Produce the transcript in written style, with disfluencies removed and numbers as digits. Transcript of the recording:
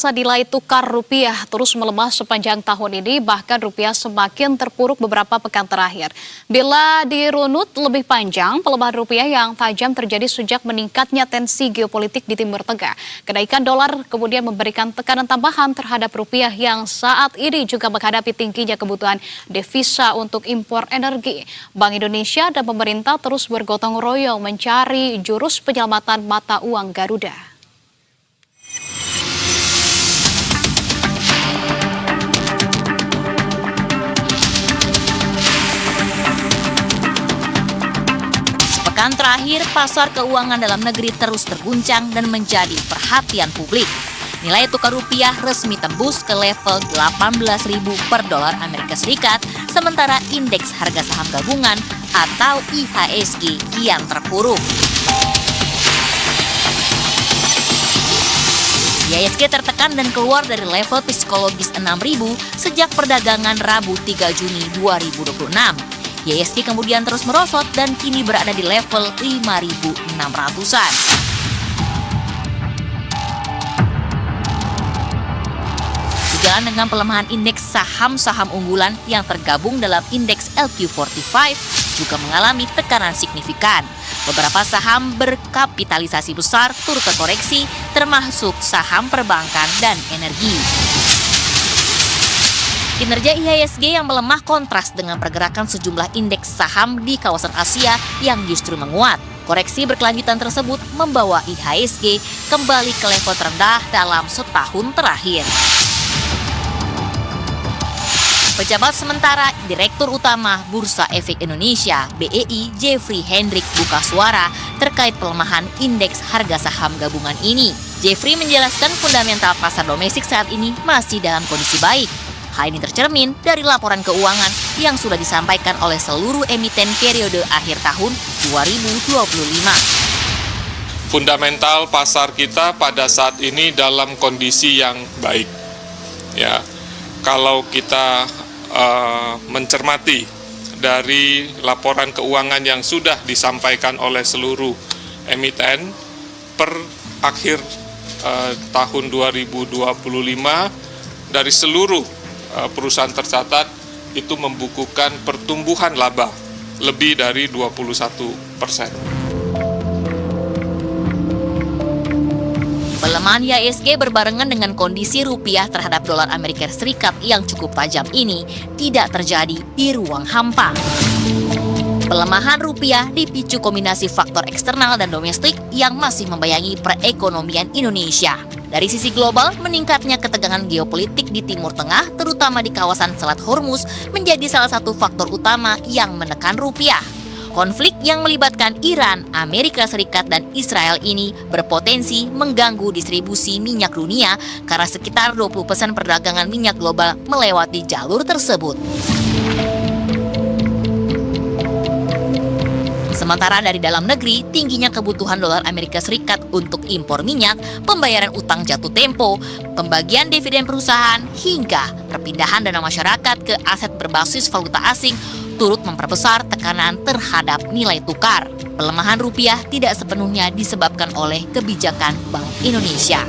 Nilai tukar rupiah terus melemah sepanjang tahun ini, bahkan rupiah semakin terpuruk beberapa pekan terakhir. Bila dirunut lebih panjang, pelemahan rupiah yang tajam terjadi sejak meningkatnya tensi geopolitik di Timur Tengah. Kenaikan dolar kemudian memberikan tekanan tambahan terhadap rupiah yang saat ini juga menghadapi tingginya kebutuhan devisa untuk impor energi. Bank Indonesia dan pemerintah terus bergotong royong mencari jurus penyelamatan mata uang Garuda. Pekan terakhir, pasar keuangan dalam negeri terus terguncang dan menjadi perhatian publik. Nilai tukar rupiah resmi tembus ke level 18.000 per dolar Amerika Serikat, sementara indeks harga saham gabungan atau IHSG kian terpuruk. IHSG tertekan dan keluar dari level psikologis 6.000 sejak perdagangan Rabu 3 Juni 2026. IHSG kemudian terus merosot dan kini berada di level 5.600-an. Sejalan dengan pelemahan indeks saham-saham unggulan yang tergabung dalam indeks LQ45 juga mengalami tekanan signifikan. Beberapa saham berkapitalisasi besar turut terkoreksi, termasuk saham perbankan dan energi. Kinerja IHSG yang melemah kontras dengan pergerakan sejumlah indeks saham di kawasan Asia yang justru menguat. Koreksi berkelanjutan tersebut membawa IHSG kembali ke level terendah dalam setahun terakhir. Pejabat sementara Direktur Utama Bursa Efek Indonesia (BEI) Jeffrey Hendrik buka suara terkait pelemahan indeks harga saham gabungan ini. Jeffrey menjelaskan fundamental pasar domestik saat ini masih dalam kondisi baik. Hal ini tercermin dari laporan keuangan yang sudah disampaikan oleh seluruh emiten periode akhir tahun 2025. Fundamental pasar kita pada saat ini dalam kondisi yang baik. Ya, kalau kita mencermati dari laporan keuangan yang sudah disampaikan oleh seluruh emiten per akhir tahun 2025 dari seluruh perusahaan tercatat itu membukukan pertumbuhan laba lebih dari 21%. Pelemahan IHSG berbarengan dengan kondisi rupiah terhadap dolar Amerika Serikat yang cukup tajam ini tidak terjadi di ruang hampa. Pelemahan rupiah dipicu kombinasi faktor eksternal dan domestik yang masih membayangi perekonomian Indonesia. Dari sisi global, meningkatnya ketegangan geopolitik di Timur Tengah, terutama di kawasan Selat Hormuz, menjadi salah satu faktor utama yang menekan rupiah. Konflik yang melibatkan Iran, Amerika Serikat, dan Israel ini berpotensi mengganggu distribusi minyak dunia karena sekitar 20% perdagangan minyak global melewati jalur tersebut. Sementara dari dalam negeri, tingginya kebutuhan dolar Amerika Serikat untuk impor minyak, pembayaran utang jatuh tempo, pembagian dividen perusahaan, hingga perpindahan dana masyarakat ke aset berbasis valuta asing turut memperbesar tekanan terhadap nilai tukar. Pelemahan rupiah tidak sepenuhnya disebabkan oleh kebijakan Bank Indonesia.